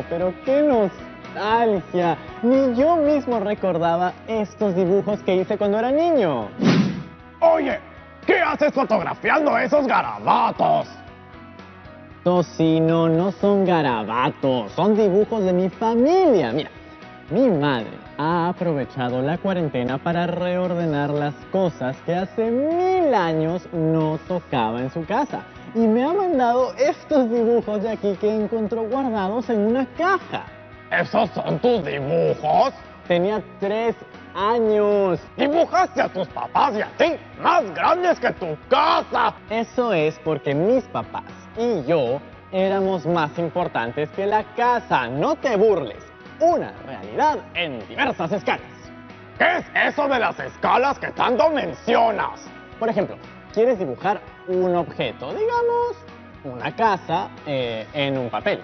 Pero qué nostalgia. Ni yo mismo recordaba estos dibujos que hice cuando era niño. Oye, ¿qué haces fotografiando esos garabatos? Tocino, no son garabatos, son dibujos de mi familia. Mira, mi madre ha aprovechado la cuarentena para reordenar las cosas que hace 1000 años no tocaba en su casa. Y me ha mandado estos dibujos de aquí que encontró guardados en una caja. ¿Esos son tus dibujos? Tenía 3 años. Dibujaste a tus papás y a ti, más grandes que tu casa. Eso es porque mis papás y yo éramos más importantes que la casa. No te burles. Una realidad en diversas escalas. ¿Qué es eso de las escalas que tanto mencionas? Por ejemplo, quieres dibujar un objeto, digamos, una casa, en un papel.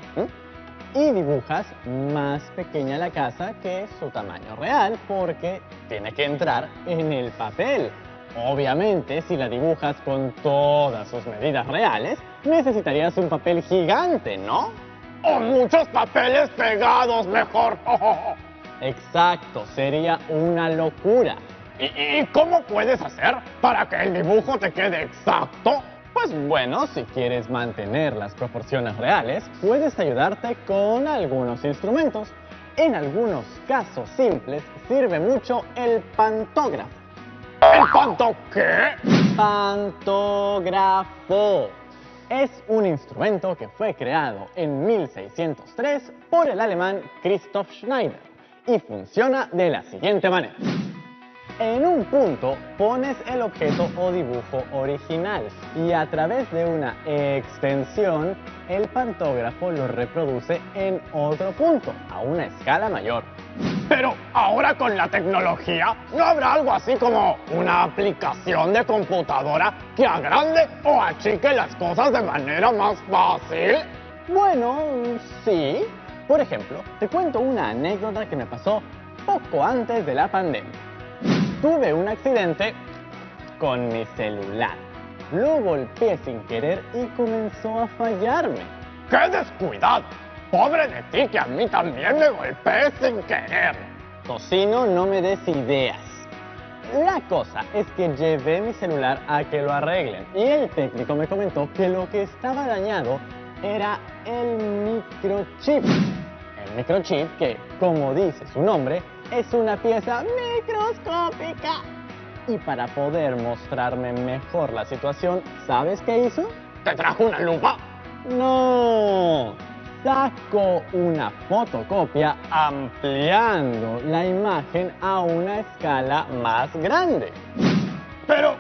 Y dibujas más pequeña la casa que su tamaño real porque tiene que entrar en el papel. Obviamente, si la dibujas con todas sus medidas reales, necesitarías un papel gigante, ¿no? ¡O muchos papeles pegados, mejor! Exacto, sería una locura. ¿Y cómo puedes hacer para que el dibujo te quede exacto? Pues bueno, si quieres mantener las proporciones reales, puedes ayudarte con algunos instrumentos. En algunos casos simples sirve mucho el pantógrafo. ¿El panto qué? Pantógrafo. Es un instrumento que fue creado en 1603 por el alemán Christoph Schneider y funciona de la siguiente manera. En un punto pones el objeto o dibujo original y a través de una extensión el pantógrafo lo reproduce en otro punto, a una escala mayor. Pero ahora con la tecnología, ¿no habrá algo así como una aplicación de computadora que agrande o achique las cosas de manera más fácil? Bueno, sí. Por ejemplo, te cuento una anécdota que me pasó poco antes de la pandemia. Tuve un accidente con mi celular. Lo golpeé sin querer y comenzó a fallarme. ¡Qué descuidado! ¡Pobre de ti, que a mí también me golpeé sin querer! Tocino, no me des ideas. La cosa es que llevé mi celular a que lo arreglen y el técnico me comentó que lo que estaba dañado era el microchip. El microchip que, como dice su nombre, es una pieza microscópica. Y para poder mostrarme mejor la situación, ¿sabes qué hizo? ¿Te trajo una lupa? ¡No! Sacó una fotocopia ampliando la imagen a una escala más grande. Pero,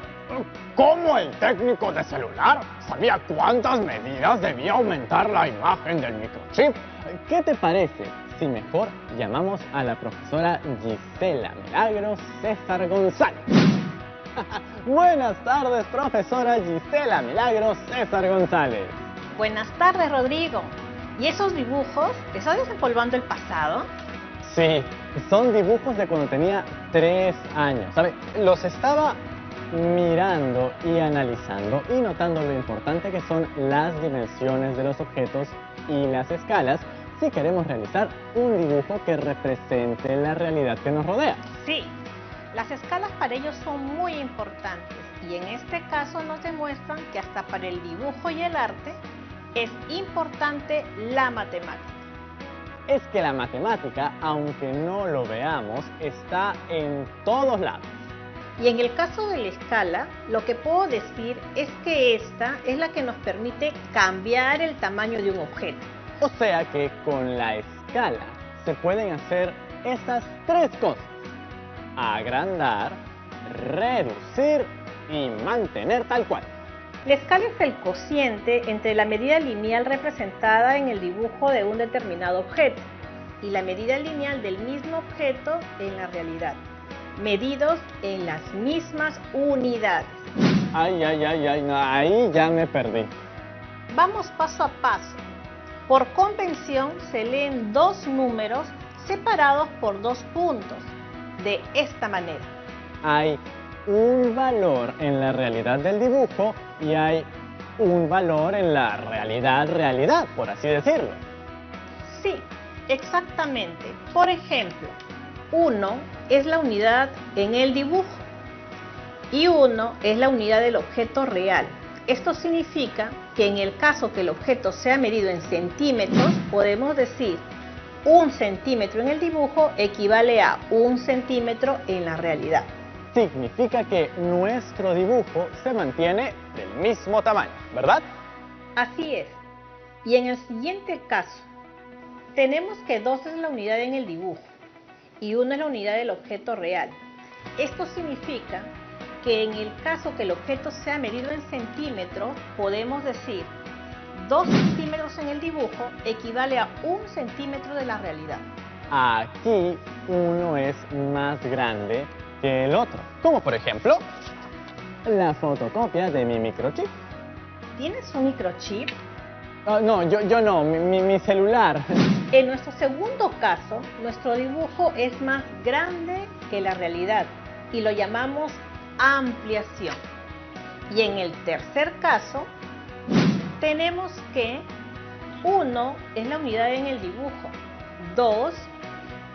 ¿cómo el técnico de celular sabía cuántas medidas debía aumentar la imagen del microchip? ¿Qué te parece si mejor llamamos a la profesora Gisela Milagros César González? Buenas tardes, profesora Gisela Milagros César González. Buenas tardes, Rodrigo. ¿Y esos dibujos? ¿Estás desempolvando el pasado? Sí, son dibujos de cuando tenía 3 años. ¿Sabe? Los estaba mirando y analizando y notando lo importante que son las dimensiones de los objetos y las escalas si queremos realizar un dibujo que represente la realidad que nos rodea. Sí, las escalas para ellos son muy importantes y en este caso nos demuestran que hasta para el dibujo y el arte es importante la matemática. Es que la matemática, aunque no lo veamos, está en todos lados. Y en el caso de la escala, lo que puedo decir es que esta es la que nos permite cambiar el tamaño de un objeto. O sea que con la escala se pueden hacer estas 3 cosas: agrandar, reducir y mantener tal cual. La escala es el cociente entre la medida lineal representada en el dibujo de un determinado objeto y la medida lineal del mismo objeto en la realidad, medidos en las mismas unidades. Ay, no, ahí ya me perdí. Vamos paso a paso. Por convención se leen 2 números separados por 2 puntos, de esta manera. Hay un valor en la realidad del dibujo y hay un valor en la realidad, por así decirlo. Sí, exactamente. Por ejemplo, 1 es la unidad en el dibujo y 1 es la unidad del objeto real. Esto significa que en el caso que el objeto sea medido en centímetros, podemos decir 1 centímetro en el dibujo equivale a 1 centímetro en la realidad. Significa que nuestro dibujo se mantiene del mismo tamaño, ¿verdad? Así es. Y en el siguiente caso, tenemos que 2 es la unidad en el dibujo y 1 es la unidad del objeto real. Esto significa que en el caso que el objeto sea medido en centímetros, podemos decir 2 centímetros en el dibujo equivale a 1 centímetro de la realidad. Aquí uno es más grande que el otro, como por ejemplo la fotocopia de mi microchip. ¿Tienes un microchip? No, yo no, mi celular. En nuestro segundo caso, nuestro dibujo es más grande que la realidad y lo llamamos ampliación. Y en el tercer caso, tenemos que 1 es la unidad en el dibujo, 2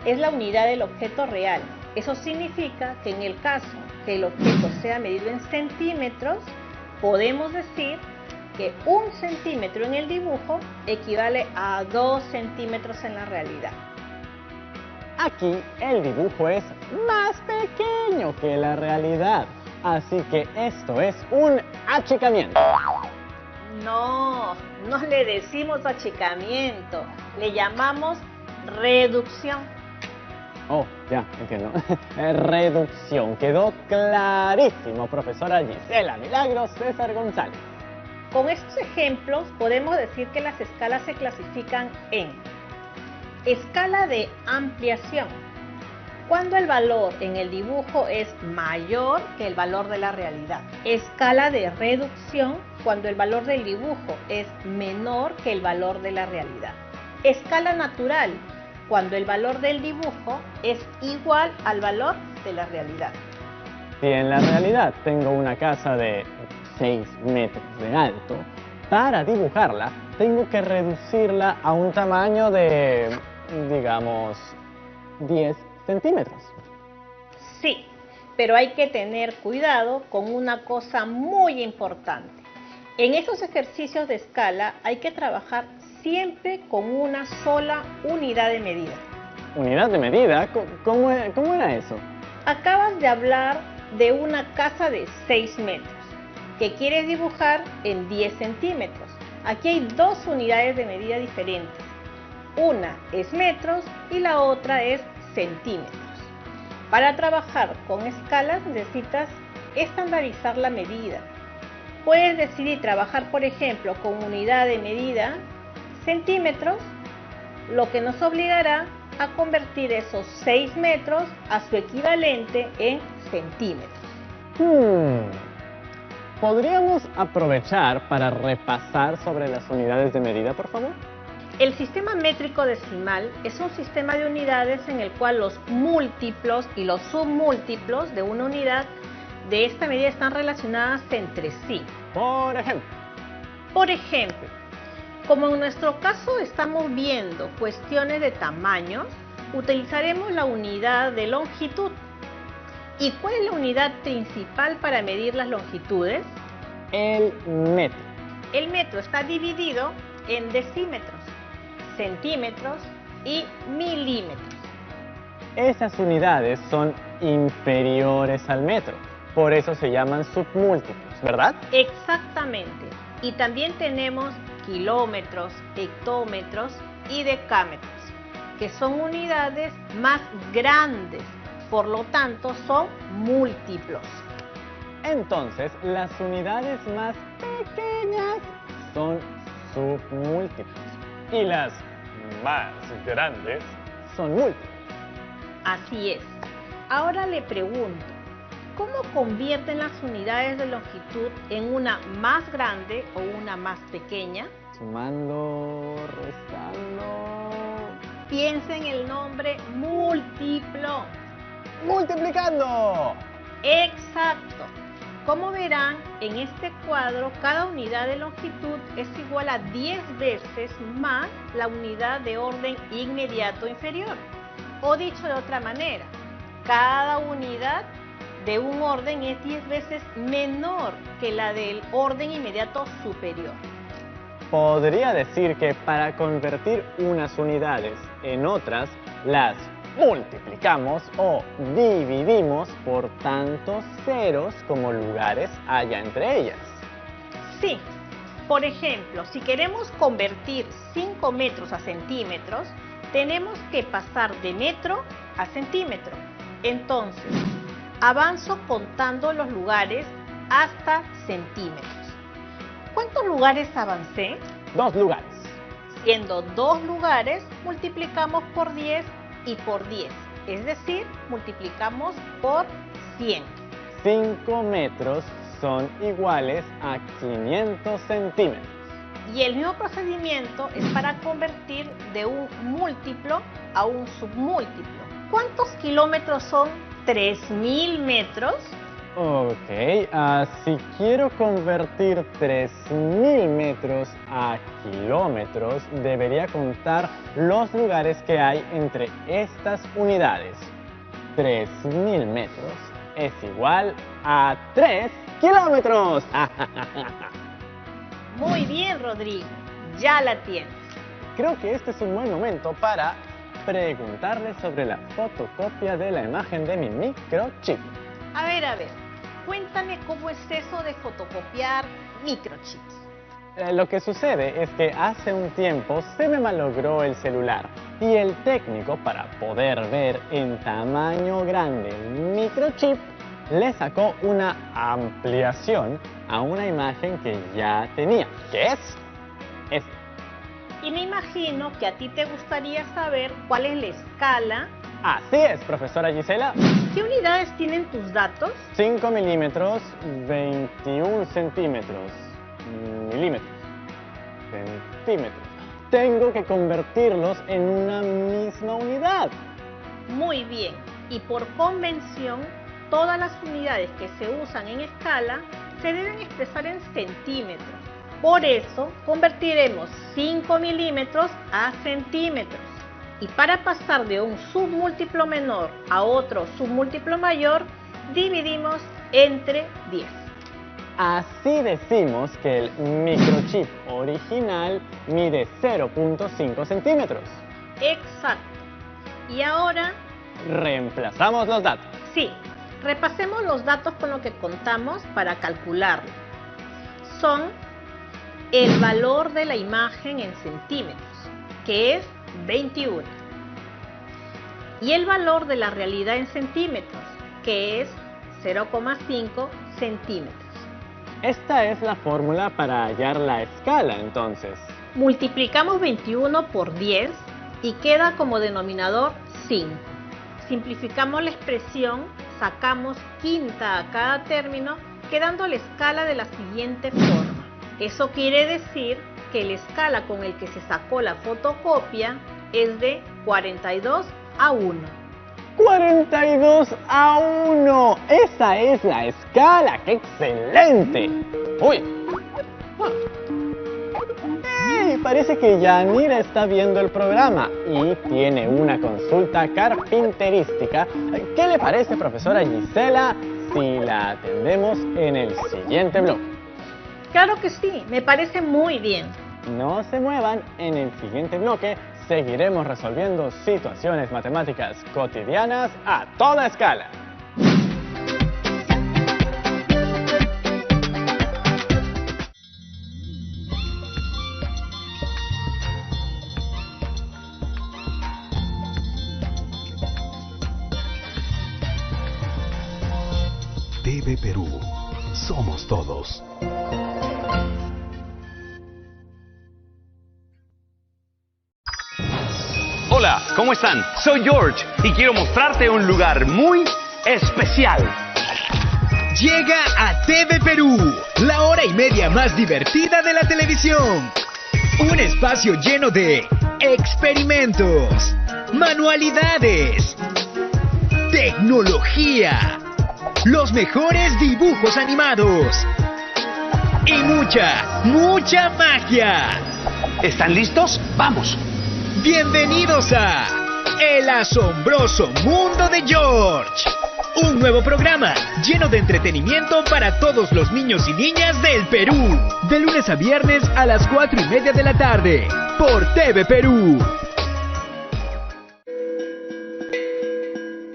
es la unidad del objeto real. Eso significa que en el caso que el objeto sea medido en centímetros, podemos decir que 1 centímetro en el dibujo equivale a 2 centímetros en la realidad. Aquí el dibujo es más pequeño que la realidad, así que esto es un achicamiento. No, no le decimos achicamiento, le llamamos reducción. Oh, ya, entiendo. Reducción. Quedó clarísimo, profesora Gisela Milagros César González. Con estos ejemplos podemos decir que las escalas se clasifican en escala de ampliación, cuando el valor en el dibujo es mayor que el valor de la realidad. Escala de reducción, cuando el valor del dibujo es menor que el valor de la realidad. Escala natural, cuando el valor del dibujo es igual al valor de la realidad. Si en la realidad tengo una casa de 6 metros de alto, para dibujarla tengo que reducirla a un tamaño de, digamos, 10 centímetros. Sí, pero hay que tener cuidado con una cosa muy importante. En esos ejercicios de escala hay que trabajar siempre con una sola unidad de medida. ¿Unidad de medida? ¿Cómo era eso? Acabas de hablar de una casa de 6 metros que quieres dibujar en 10 centímetros. Aquí hay 2 unidades de medida diferentes. Una es metros y la otra es centímetros. Para trabajar con escalas necesitas estandarizar la medida. Puedes decidir trabajar, por ejemplo, con unidad de medida centímetros, lo que nos obligará a convertir esos 6 metros a su equivalente en centímetros. ¿Podríamos aprovechar para repasar sobre las unidades de medida, por favor? El sistema métrico decimal es un sistema de unidades en el cual los múltiplos y los submúltiplos de una unidad de esta medida están relacionadas entre sí. Por ejemplo, Como en nuestro caso estamos viendo cuestiones de tamaños, utilizaremos la unidad de longitud. ¿Y cuál es la unidad principal para medir las longitudes? el metro. El metro está dividido en decímetros, centímetros y milímetros. Esas unidades son inferiores al metro, por eso se llaman submúltiplos, ¿verdad? Exactamente. Y también tenemos kilómetros, hectómetros y decámetros, que son unidades más grandes, por lo tanto son múltiplos. Entonces, las unidades más pequeñas son submúltiplos y las más grandes son múltiplos. Así es. Ahora le pregunto, ¿cómo convierten las unidades de longitud en una más grande o una más pequeña? Sumando, restando... Piensa en el nombre múltiplo. ¡Multiplicando! Exacto. Como verán, en este cuadro, cada unidad de longitud es igual a 10 veces más la unidad de orden inmediato inferior. O dicho de otra manera, cada unidad de un orden es 10 veces menor que la del orden inmediato superior. Podría decir que para convertir unas unidades en otras, las multiplicamos o dividimos por tantos ceros como lugares haya entre ellas. Sí, por ejemplo, si queremos convertir 5 metros a centímetros, tenemos que pasar de metro a centímetro. Entonces, avanzo contando los lugares hasta centímetros. ¿Cuántos lugares avancé? 2 lugares. Siendo 2 lugares, multiplicamos por 10 y por 10. Es decir, multiplicamos por 100. 5 metros son iguales a 500 centímetros. Y el mismo procedimiento es para convertir de un múltiplo a un submúltiplo. ¿Cuántos kilómetros son 3000 metros? Ok, si quiero convertir 3000 metros a kilómetros, debería contar los lugares que hay entre estas unidades. 3000 metros es igual a 3 kilómetros. Muy bien, Rodrigo, ya la tienes. Creo que este es un buen momento para preguntarle sobre la fotocopia de la imagen de mi microchip. A ver, cuéntame cómo es eso de fotocopiar microchips. Lo que sucede es que hace un tiempo se me malogró el celular y el técnico, para poder ver en tamaño grande el microchip, le sacó una ampliación a una imagen que ya tenía, que es esta. Y me imagino que a ti te gustaría saber cuál es la escala. Así es, profesora Gisela. ¿Qué unidades tienen tus datos? 5 milímetros, 21 centímetros, milímetros, centímetros. Tengo que convertirlos en una misma unidad. Muy bien. Y por convención, todas las unidades que se usan en escala se deben expresar en centímetros. Por eso, convertiremos 5 milímetros a centímetros. Y para pasar de un submúltiplo menor a otro submúltiplo mayor, dividimos entre 10. Así decimos que el microchip original mide 0.5 centímetros. Exacto. Y ahora, reemplazamos los datos. sí, repasemos los datos con los que contamos para calcularlo. Son el valor de la imagen en centímetros, que es 21. Y el valor de la realidad en centímetros, que es 0,5 centímetros. Esta es la fórmula para hallar la escala, entonces. Multiplicamos 21 por 10 y queda como denominador 5. Simplificamos la expresión, sacamos quinta a cada término, quedando la escala de la siguiente forma. Eso quiere decir que la escala con el que se sacó la fotocopia es de 42 a 1. 42 a 1. Esa es la escala. ¡Qué excelente! ¡Uy! ¡Hey! Parece que Yanira está viendo el programa y tiene una consulta carpinterística. ¿Qué le parece, profesora Gisela, si la atendemos en el siguiente bloque? Claro que sí, me parece muy bien. No se muevan, en el siguiente bloque seguiremos resolviendo situaciones matemáticas cotidianas a toda escala. TV Perú, somos todos. Hola, ¿cómo están? Soy George y quiero mostrarte un lugar muy especial. Llega a TV Perú, la hora y media más divertida de la televisión. Un espacio lleno de experimentos, manualidades, tecnología los mejores dibujos animados. Y mucha magia. ¿Están listos? ¡Vamos! Bienvenidos a El Asombroso Mundo de George. Un nuevo programa lleno de entretenimiento para todos los niños y niñas del Perú. De lunes a viernes a las 4:30 de la tarde. Por TV Perú.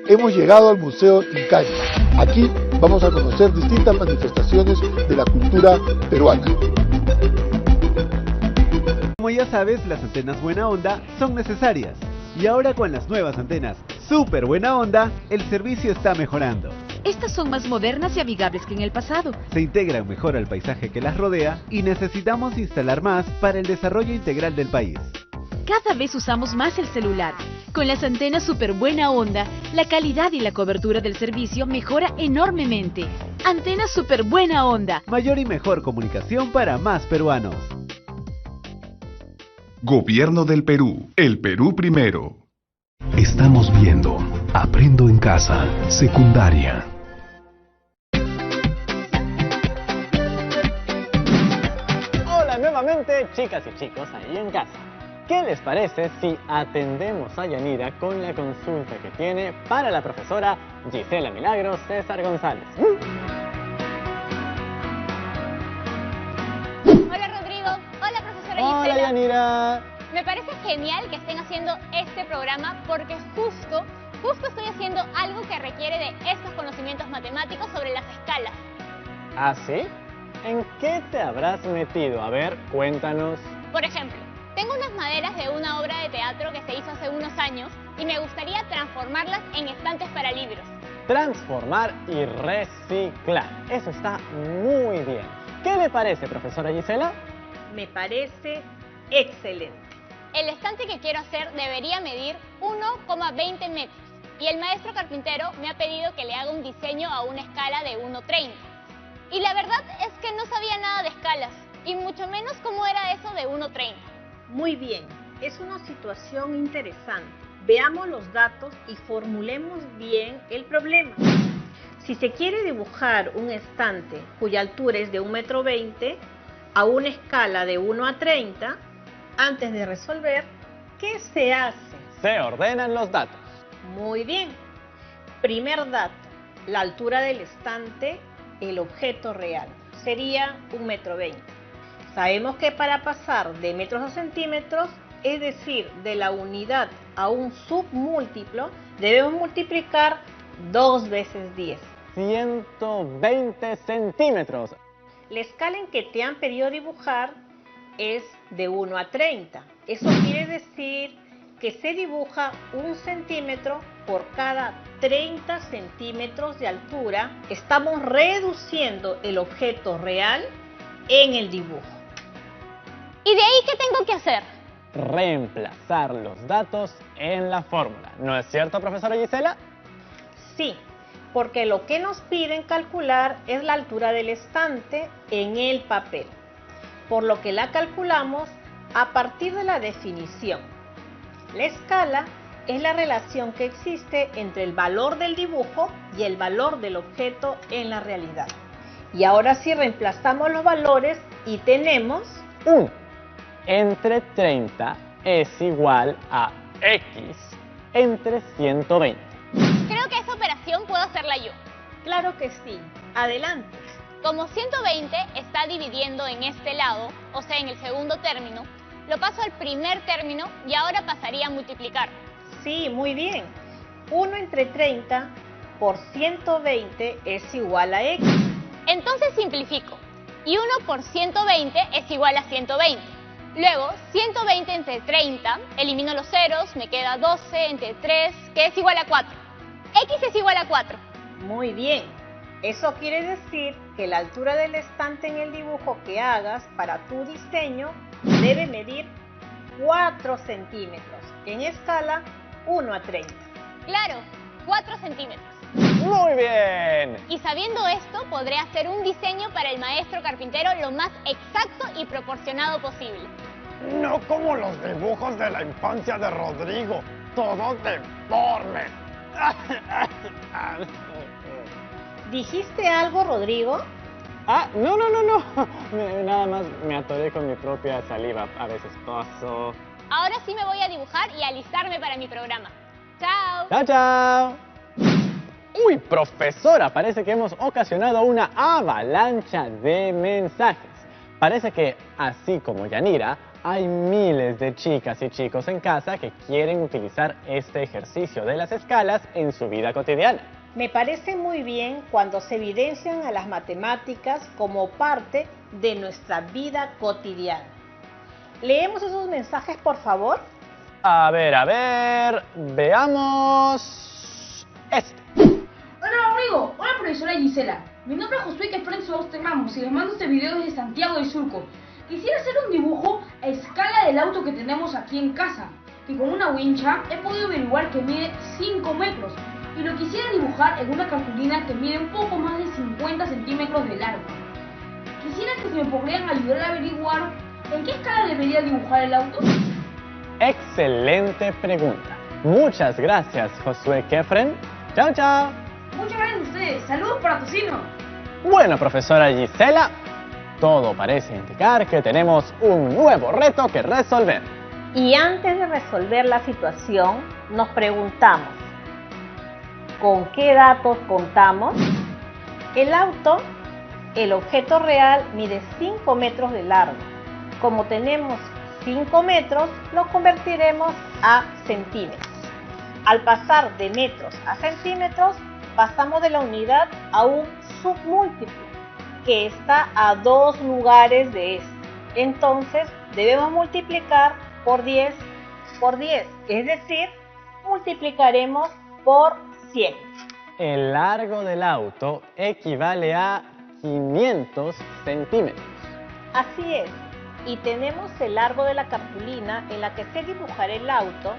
Hemos llegado al Museo Incaña. Aquí vamos a conocer distintas manifestaciones de la cultura peruana. Como ya sabes, las antenas buena onda son necesarias. Y ahora con las nuevas antenas Super Buena Onda, el servicio está mejorando. Estas son más modernas y amigables que en el pasado. Se integran mejor al paisaje que las rodea y necesitamos instalar más para el desarrollo integral del país. Cada vez usamos más el celular. Con las antenas Super Buena Onda, la calidad y la cobertura del servicio mejora enormemente. Antenas Super Buena Onda. Mayor y mejor comunicación para más peruanos. Gobierno del Perú. El Perú primero. Estamos viendo Aprendo en Casa, secundaria. Hola nuevamente, chicas y chicos ahí en casa. ¿Qué les parece si atendemos a Yanira con la consulta que tiene para la profesora Gisela Milagros César González? Hola Rodrigo, hola profesora Gisela. Hola Yanira. Me parece genial que estén haciendo este programa porque justo estoy haciendo algo que requiere de estos conocimientos matemáticos sobre las escalas. ¿Ah, sí? ¿En qué te habrás metido? A ver, cuéntanos. Por ejemplo, tengo unas maderas de una obra de teatro que se hizo hace unos años y me gustaría transformarlas en estantes para libros. Transformar y reciclar. Eso está muy bien. ¿Qué le parece, profesora Gisela? Me parece excelente. El estante que quiero hacer debería medir 1,20 metros y el maestro carpintero me ha pedido que le haga un diseño a una escala de 1,30. Y la verdad es que no sabía nada de escalas y mucho menos cómo era eso de 1,30. Muy bien, es una situación interesante. Veamos los datos y formulemos bien el problema. Si se quiere dibujar un estante cuya altura es de 1,20 m a una escala de 1:30, antes de resolver, ¿qué se hace? Se ordenan los datos. Muy bien. Primer dato, la altura del estante, el objeto real, sería 1,20 m. Sabemos que para pasar de metros a centímetros, es decir, de la unidad a un submúltiplo, debemos multiplicar 2 veces 10. 120 centímetros. La escala en que te han pedido dibujar es de 1:30. Eso quiere decir que se dibuja 1 centímetro por cada 30 centímetros de altura. Estamos reduciendo el objeto real en el dibujo. ¿Y de ahí qué tengo que hacer? Reemplazar los datos en la fórmula. ¿No es cierto, profesora Gisela? Sí, porque lo que nos piden calcular es la altura del estante en el papel, por lo que la calculamos a partir de la definición. La escala es la relación que existe entre el valor del dibujo y el valor del objeto en la realidad. Y ahora sí reemplazamos los valores y tenemos 1 entre 30 es igual a X entre 120. Creo que esa operación puedo hacerla yo. Claro que sí. Adelante. Como 120 está dividiendo en este lado, o sea en el segundo término, lo paso al primer término y ahora pasaría a multiplicar. Sí, muy bien. 1 entre 30 por 120 es igual a X. Entonces simplifico. Y 1 por 120 es igual a 120. Luego, 120 entre 30, elimino los ceros, me queda 12 entre 3, que es igual a 4. X es igual a 4. Muy bien. Eso quiere decir que la altura del estante en el dibujo que hagas para tu diseño debe medir 4 centímetros, en escala 1:30. Claro, 4 centímetros. ¡Muy bien! Y sabiendo esto, podré hacer un diseño para el maestro carpintero lo más exacto y proporcionado posible. No como los dibujos de la infancia de Rodrigo, todos deformes. ¿Dijiste algo, Rodrigo? Ah, no. Nada más me atoré con mi propia saliva. A veces toso. Ahora sí me voy a dibujar y alistarme para mi programa. ¡Chao! ¡Chao! Uy, profesora, parece que hemos ocasionado una avalancha de mensajes. Parece que, así como Yanira, hay miles de chicas y chicos en casa que quieren utilizar este ejercicio de las escalas en su vida cotidiana. Me parece muy bien cuando se evidencian a las matemáticas como parte de nuestra vida cotidiana. ¿Leemos esos mensajes, por favor? A ver, veamos este. Hola, Rodrigo. Hola, profesora Gisela. Mi nombre es Josué Kefren Ramos y les mando este video desde Santiago del Surco. Quisiera hacer un dibujo a escala del auto que tenemos aquí en casa, que con una wincha he podido averiguar que mide 5 metros. Y lo quisiera dibujar en una cartulina que mide un poco más de 50 centímetros de largo. Quisiera que me podrían ayudar a averiguar en qué escala debería dibujar el auto. Excelente pregunta. Muchas gracias, Josué Kefren. Chao. Muchas gracias a ustedes. Saludos para Tocino. Bueno, profesora Gisela, todo parece indicar que tenemos un nuevo reto que resolver. Y antes de resolver la situación, nos preguntamos, ¿con qué datos contamos? El auto, el objeto real, mide 5 metros de largo. Como tenemos 5 metros, lo convertiremos a centímetros. Al pasar de metros a centímetros, pasamos de la unidad a un submúltiplo, que está a 2 lugares de este. Entonces, debemos multiplicar por 10 por 10, es decir, multiplicaremos por 100. El largo del auto equivale a 500 centímetros. Así es, y tenemos el largo de la cartulina en la que se dibujará el auto,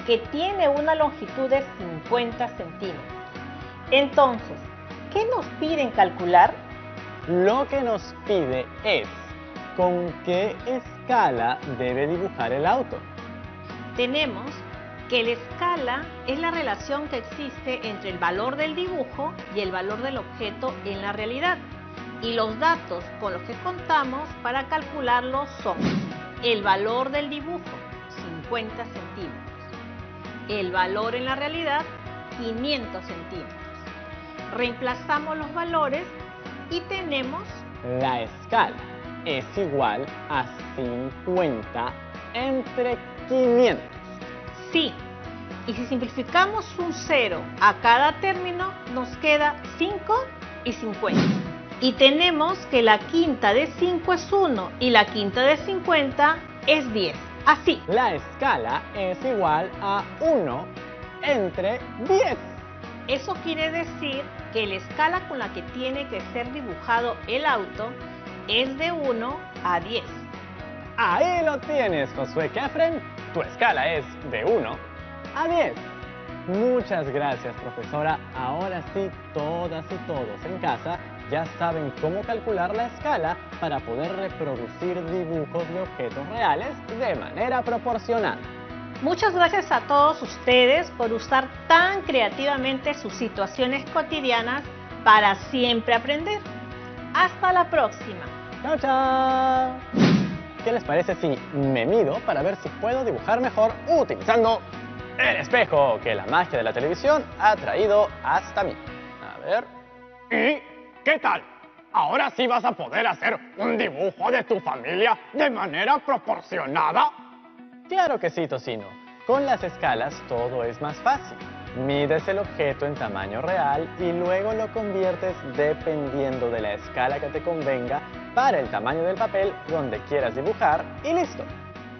que tiene una longitud de 50 centímetros. Entonces, ¿qué nos piden calcular? Lo que nos pide es con qué escala debe dibujar el auto. Tenemos que la escala es la relación que existe entre el valor del dibujo y el valor del objeto en la realidad. Y los datos con los que contamos para calcularlo son el valor del dibujo, 50 centímetros. El valor en la realidad, 500 centímetros. Reemplazamos los valores y tenemos... La escala es igual a 50 entre 500. Sí, y si simplificamos un 0 a cada término, nos queda 5 y 50. Y tenemos que la quinta de 5 es 1 y la quinta de 50 es 10. Así. La escala es igual a 1 entre 10. Eso quiere decir que la escala con la que tiene que ser dibujado el auto es de 1 a 10. Ahí lo tienes, Josué Kefren. Tu escala es de 1 a 10. Muchas gracias, profesora. Ahora sí, todas y todos en casa ya saben cómo calcular la escala para poder reproducir dibujos de objetos reales de manera proporcional. Muchas gracias a todos ustedes por usar tan creativamente sus situaciones cotidianas para siempre aprender. Hasta la próxima. Chao. ¿Qué les parece si me mido para ver si puedo dibujar mejor utilizando el espejo que la magia de la televisión ha traído hasta mí? A ver. ¿Y qué tal? ¿Ahora sí vas a poder hacer un dibujo de tu familia de manera proporcionada? Claro que sí, Tocino. Con las escalas todo es más fácil. Mides el objeto en tamaño real y luego lo conviertes dependiendo de la escala que te convenga para el tamaño del papel donde quieras dibujar y listo.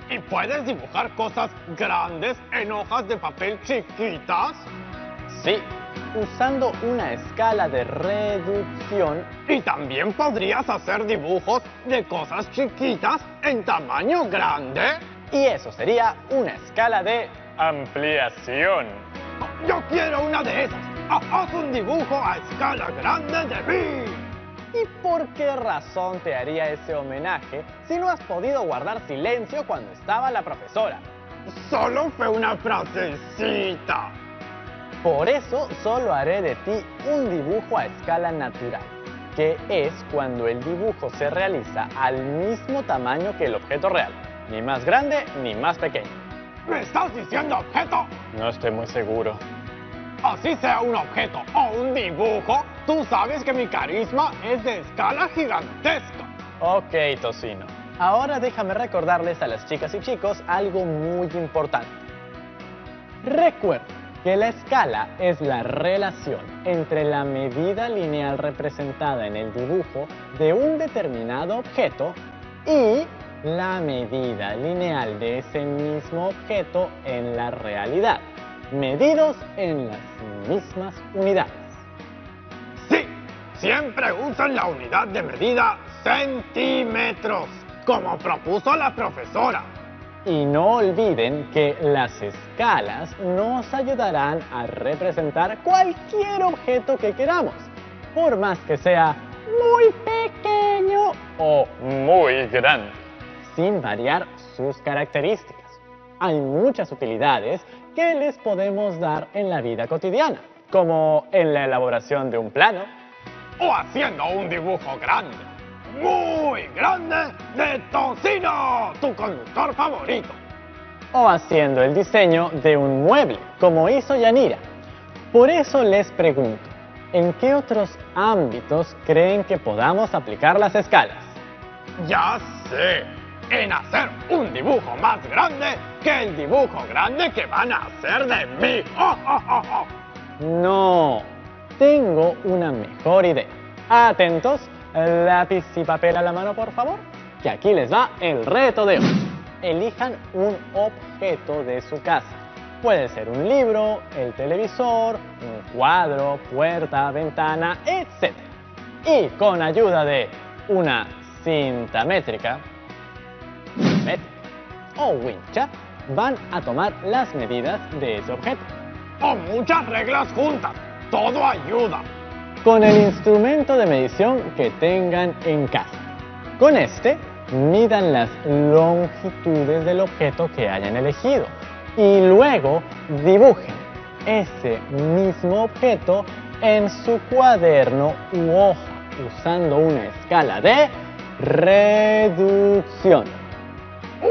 ¿Y puedes dibujar cosas grandes en hojas de papel chiquitas? Sí, usando una escala de reducción. Y también podrías hacer dibujos de cosas chiquitas en tamaño grande. Y eso sería una escala de ampliación. ¡Yo quiero una de esas! ¡Haz un dibujo a escala grande de mí! ¿Y por qué razón te haría ese homenaje si no has podido guardar silencio cuando estaba la profesora? Solo fue una frasecita. Por eso solo haré de ti un dibujo a escala natural, que es cuando el dibujo se realiza al mismo tamaño que el objeto real, ni más grande ni más pequeño. ¿Me estás diciendo objeto? No estoy muy seguro. Así sea un objeto o un dibujo, tú sabes que mi carisma es de escala gigantesca. Ok, Tocino. Ahora déjame recordarles a las chicas y chicos algo muy importante. Recuerda que la escala es la relación entre la medida lineal representada en el dibujo de un determinado objeto y la medida lineal de ese mismo objeto en la realidad, medidos en las mismas unidades. Sí, siempre usan la unidad de medida centímetros, como propuso la profesora. Y no olviden que las escalas nos ayudarán a representar cualquier objeto que queramos, por más que sea muy pequeño o muy grande, sin variar sus características. Hay muchas utilidades que les podemos dar en la vida cotidiana, como en la elaboración de un plano, o haciendo un dibujo grande, muy grande, de Tocino, tu conductor favorito. o haciendo el diseño de un mueble, como hizo Yanira. Por eso les pregunto, ¿en qué otros ámbitos creen que podamos aplicar las escalas? Ya sé, en hacer un dibujo más grande que el dibujo grande que van a hacer de mí. ¡Oh, oh, oh, oh! No, tengo una mejor idea. Atentos, lápiz y papel a la mano, por favor, que aquí les va el reto de hoy. Elijan un objeto de su casa. Puede ser un libro, el televisor, un cuadro, puerta, ventana, etc. Y con ayuda de una cinta métrica o wincha, van a tomar las medidas de ese objeto. O muchas reglas juntas, todo ayuda. Con el instrumento de medición que tengan en casa. Con este, midan las longitudes del objeto que hayan elegido y luego dibujen ese mismo objeto en su cuaderno u hoja usando una escala de reducción.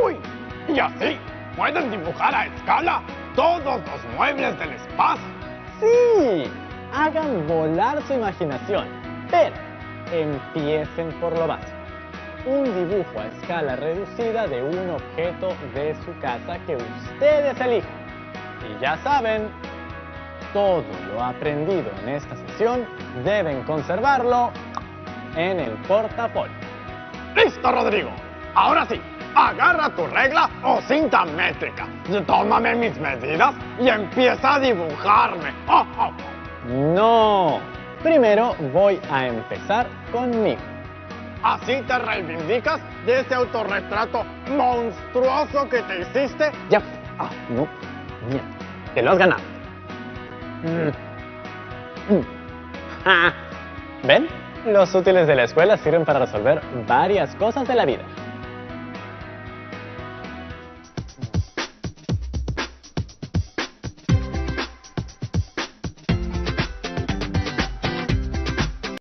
¡Uy! Y así pueden dibujar a escala todos los muebles del espacio. ¡Sí! Hagan volar su imaginación, pero empiecen por lo básico. Un dibujo a escala reducida de un objeto de su casa que ustedes elijan. Y ya saben, todo lo aprendido en esta sesión deben conservarlo en el portafolio. ¡Listo, Rodrigo! Ahora sí, agarra tu regla o cinta métrica, tómame mis medidas y empieza a dibujarme. ¡Oh, oh! No, primero voy a empezar conmigo. ¿Así te reivindicas de ese autorretrato monstruoso que te hiciste? Ya, no, mira, te lo has ganado. ¿Ven? Los útiles de la escuela sirven para resolver varias cosas de la vida.